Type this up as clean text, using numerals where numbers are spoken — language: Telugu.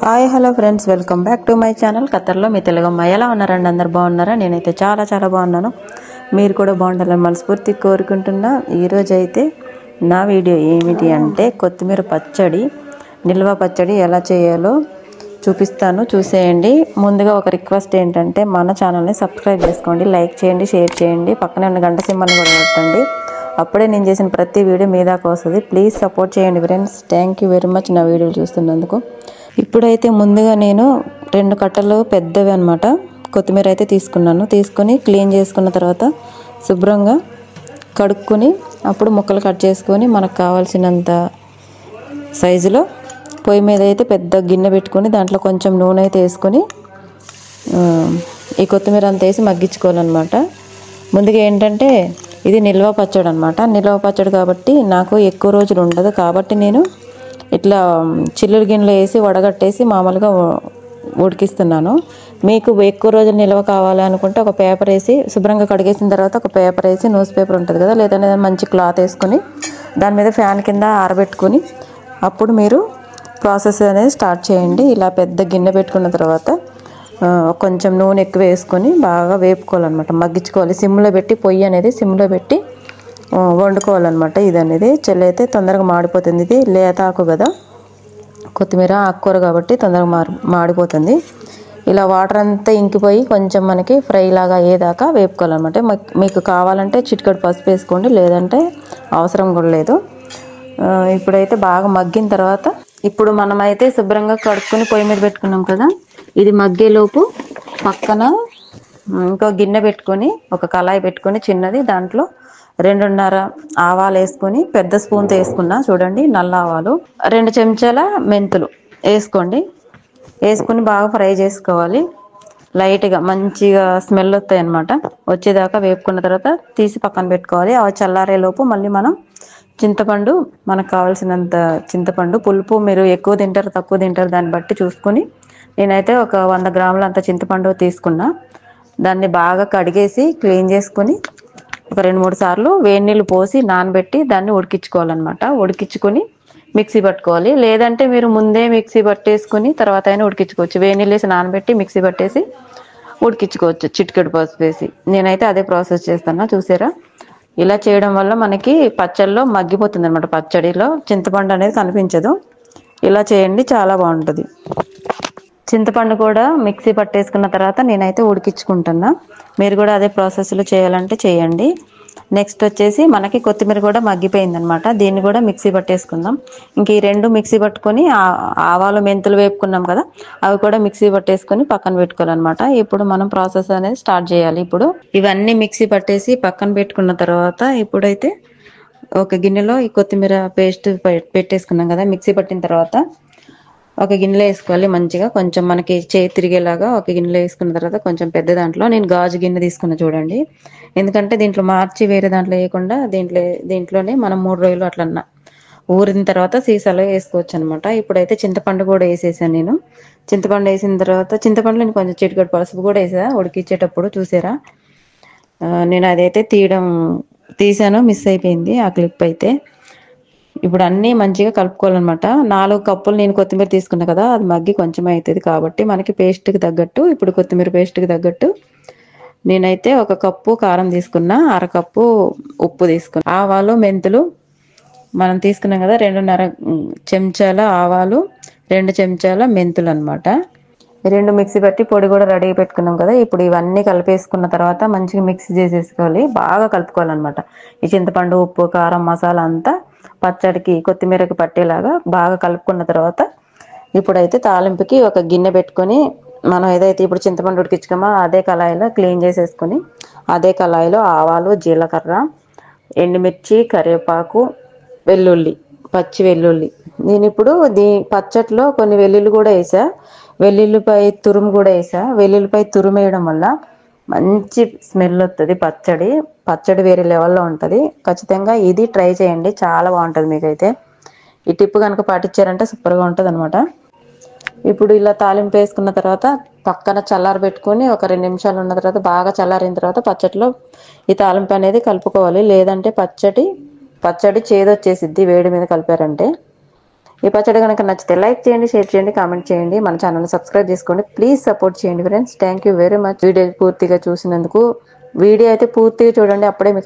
Hi hello friends, welcome back to my channel ఖతర్లో మీ తెలుగమ్మ. ఎలా ఉన్నారండి? అందరు బాగున్నారా? నేనైతే చాలా బాగున్నాను. మీరు కూడా బాగుండాలని మనస్ఫూర్తి కోరుకుంటున్నా. ఈరోజు అయితే నా వీడియో ఏమిటి అంటే కొత్తిమీర పచ్చడి, నిల్వ పచ్చడి ఎలా చేయాలో చూపిస్తాను, చూసేయండి. ముందుగా ఒక రిక్వెస్ట్ ఏంటంటే మన ఛానల్ని సబ్స్క్రైబ్ చేసుకోండి, లైక్ చేయండి, షేర్ చేయండి, పక్కనే ఉన్న గంట సింబల్ని కూడా కొట్టండి. అప్పుడే నేను చేసిన ప్రతి వీడియో మీ దాకా వస్తుంది. ప్లీజ్ సపోర్ట్ చేయండి friends. Thank you very much నా వీడియోలు చూస్తున్నందుకు. ఇప్పుడైతే ముందుగా నేను 2 కట్టలు పెద్దవి అనమాట కొత్తిమీర అయితే తీసుకొని క్లీన్ చేసుకున్న తర్వాత శుభ్రంగా కడుక్కొని అప్పుడు ముక్కలు కట్ చేసుకొని మనకు కావాల్సినంత సైజులో పొయ్యి మీద అయితే పెద్ద గిన్నె పెట్టుకొని దాంట్లో కొంచెం నూనె అయితే వేసుకొని ఈ కొత్తిమీర అంతా వేసి మగ్గించుకోవాలన్నమాట. ముందుగా ఏంటంటే ఇది నిల్వ పచ్చడి అనమాట. నిల్వ పచ్చడి కాబట్టి నాకు ఎక్కువ రోజులు ఉండదు, కాబట్టి నేను ఇట్లా చిల్లులు గిన్నెలో వేసి వడగట్టేసి మామూలుగా ఉడికిస్తున్నాను. మీకు ఎక్కువ రోజులు నిల్వ కావాలి అనుకుంటే ఒక పేపర్ వేసి శుభ్రంగా కడిగేసిన తర్వాత ఒక పేపర్ వేసి, న్యూస్ పేపర్ ఉంటుంది కదా, లేదంటే మంచి క్లాత్ వేసుకొని దాని మీద ఫ్యాన్ కింద ఆరబెట్టుకొని అప్పుడు మీరు ప్రాసెస్ అనేది స్టార్ట్ చేయండి. ఇలా పెద్ద గిన్నె పెట్టుకున్న తర్వాత కొంచెం నూనె ఎక్కువ వేసుకొని బాగా వేపుకోవాలన్నమాట, మగ్గించుకోవాలి. సిమ్లో పెట్టి, పొయ్యి అనేది సిమ్లో పెట్టి వండుకోవాలన్నమాట. ఇది అనేది చెల్లి అయితే తొందరగా మాడిపోతుంది. ఇది లేత ఆకు కదా, కొత్తిమీర ఆకుకూర కాబట్టి తొందరగా మాడిపోతుంది. ఇలా వాటర్ అంతా ఇంకిపోయి కొంచెం మనకి ఫ్రై లాగా అయ్యేదాకా వేపుకోవాలన్నమాట. మీకు కావాలంటే చిటికెడు పసుపు వేసుకోండి, లేదంటే అవసరం కూడా లేదు. ఇప్పుడైతే బాగా మగ్గిన తర్వాత ఇప్పుడు మనమైతే శుభ్రంగా కడుక్కొని పొయ్యి మీద పెట్టుకున్నాం కదా, ఇది మగ్గేలోపు పక్కన ఇంకో గిన్నె పెట్టుకొని ఒక కళాయి పెట్టుకొని చిన్నది, దాంట్లో 2.5 ఆవాలు వేసుకొని పెద్ద స్పూన్తో వేసుకున్నా చూడండి, నల్ల ఆవాలు, 2 చెంచాల మెంతులు వేసుకోండి. వేసుకొని బాగా ఫ్రై చేసుకోవాలి. లైట్గా మంచిగా స్మెల్ వస్తాయి అన్నమాట. వచ్చేదాకా వేపుకున్న తర్వాత తీసి పక్కన పెట్టుకోవాలి. అవి చల్లారేలోపు మళ్ళీ మనం చింతపండు, మనకు కావాల్సినంత చింతపండు పులుపు మీరు ఎక్కువ తింటారు తక్కువ తింటారు దాన్ని బట్టి చూసుకొని, నేనైతే ఒక 100 గ్రాములు అంత చింతపండు తీసుకున్నా. దాన్ని బాగా కడిగేసి క్లీన్ చేసుకొని ఒక 2-3 సార్లు వేడి నీళ్ళు పోసి నానబెట్టి దాన్ని ఉడికించుకోవాలన్నమాట. ఉడికించుకొని మిక్సీ పట్టుకోవాలి, లేదంటే మీరు ముందే మిక్సీ పట్టేసుకొని తర్వాత అయినా ఉడికించుకోవచ్చు. వేడి నీళ్ళు వేసి నానబెట్టి మిక్సీ పట్టేసి ఉడికించుకోవచ్చు చిటికెడు పసుపు వేసి. నేనైతే అదే ప్రాసెస్ చేస్తాను, చూసారా? ఇలా చేయడం వల్ల మనకి పచ్చడిలో మగ్గిపోతుంది అనమాట. పచ్చడిలో చింతపండు అనేది కనిపించదు. ఇలా చేయండి, చాలా బాగుంటుంది. చింతపండు కూడా మిక్సీ పట్టేసుకున్న తర్వాత నేనైతే ఉడికించుకుంటున్నా. మీరు కూడా అదే ప్రాసెస్లో చేయాలంటే చేయండి. నెక్స్ట్ వచ్చేసి మనకి కొత్తిమీర కూడా మగ్గిపోయింది అనమాట. దీన్ని కూడా మిక్సీ పట్టేసుకుందాం. ఇంక ఈ 2 మిక్సీ పట్టుకొని ఆవాలు మెంతులు వేపుకున్నాం కదా, అవి కూడా మిక్సీ పట్టేసుకొని పక్కన పెట్టుకోవాలన్నమాట. ఇప్పుడు మనం ప్రాసెస్ అనేది స్టార్ట్ చేయాలి. ఇప్పుడు ఇవన్నీ మిక్సీ పట్టేసి పక్కన పెట్టుకున్న తర్వాత ఇప్పుడైతే ఒక గిన్నెలో ఈ కొత్తిమీర పేస్ట్ పెట్టేసుకున్నాం కదా, మిక్సీ పట్టిన తర్వాత ఒక గిన్నెలో వేసుకోవాలి. మంచిగా కొంచెం మనకి చేతి తిరిగేలాగా ఒక గిన్నెలో వేసుకున్న తర్వాత కొంచెం పెద్ద దాంట్లో నేను గాజు గిన్నె తీసుకున్నా చూడండి. ఎందుకంటే దీంట్లో మార్చి వేరే దాంట్లో వేయకుండా దీంట్లోనే మనం 3 రోజులు అట్లన్నా ఊరిన తర్వాత సీసాలో వేసుకోవచ్చు అనమాట. ఇప్పుడైతే చింతపండు కూడా వేసేసాను నేను. చింతపండు వేసిన తర్వాత చింతపండులో నేను కొంచెం చిటికెడు పసుపు కూడా వేసా ఉడికిచ్చేటప్పుడు, చూసారా? నేను అదైతే తీసాను, మిస్ అయిపోయింది ఆ క్లిప్ అయితే. ఇప్పుడు అన్నీ మంచిగా కలుపుకోవాలన్నమాట. 4 కప్పులు నేను కొత్తిమీర తీసుకున్నా కదా, అది మగ్గి కొంచెం అవుతుంది కాబట్టి మనకి పేస్ట్కి తగ్గట్టు, ఇప్పుడు కొత్తిమీర పేస్ట్కి తగ్గట్టు నేనైతే 1 కప్పు కారం తీసుకున్నా, 1/2 కప్పు ఉప్పు తీసుకున్నా. ఆవాలు మెంతులు మనం తీసుకున్నాం కదా, 2.5 చెంచాల ఆవాలు, 2 చెంచాల మెంతులు అనమాట. 2 మిక్సీ పట్టి పొడి కూడా రెడీ పెట్టుకున్నాం కదా. ఇప్పుడు ఇవన్నీ కలిపేసుకున్న తర్వాత మంచిగా మిక్సీ చేసేసుకోవాలి, బాగా కలుపుకోవాలన్నమాట. ఈ చింతపండు, ఉప్పు, కారం, మసాలా అంతా పచ్చడికి కొత్తిమీరకి పట్టేలాగా బాగా కలుపుకున్న తర్వాత ఇప్పుడైతే తాలింపుకి ఒక గిన్నె పెట్టుకొని మనం ఏదైతే ఇప్పుడు చింతపండు ఉడికించుకోమో అదే కళాయిలో క్లీన్ చేసేసుకొని అదే కళాయిలో ఆవాలు, జీలకర్ర, ఎండుమిర్చి, కరివేపాకు, వెల్లుల్లి, పచ్చి వెల్లుల్లి. నేను ఇప్పుడు పచ్చట్లో కొన్ని వెల్లుల్లి కూడా వేసా, వెల్లుల్లిపై తురుము కూడా వేసా. వెల్లుల్లిపై తురుము వేయడం వల్ల మంచి స్మెల్ వస్తుంది. పచ్చడి వేరే లెవెల్లో ఉంటుంది. ఖచ్చితంగా ఇది ట్రై చేయండి, చాలా బాగుంటుంది. మీకైతే ఈ టిప్ కనుక పాటించారంటే సూపర్గా ఉంటుంది అనమాట. ఇప్పుడు ఇలా తాలింపు వేసుకున్న తర్వాత పక్కన చల్లారి పెట్టుకొని ఒక 2 నిమిషాలు ఉన్న తర్వాత బాగా చల్లారిన తర్వాత పచ్చడిలో ఈ తాలింపు అనేది కలుపుకోవాలి, లేదంటే పచ్చడి చేదొచ్చేసిద్ది వేడి మీద కలిపారంటే. ఈ పచ్చడి కనుక నచ్చితే లైక్ చేయండి, షేర్ చేయండి, కామెంట్ చేయండి, మన ఛానల్ని సబ్స్క్రైబ్ చేసుకోండి. ప్లీజ్ సపోర్ట్ చేయండి friends. Thank you very much video పూర్తిగా చూసినందుకు. వీడియో అయితే పూర్తిగా చూడండి, అప్పుడే మీకు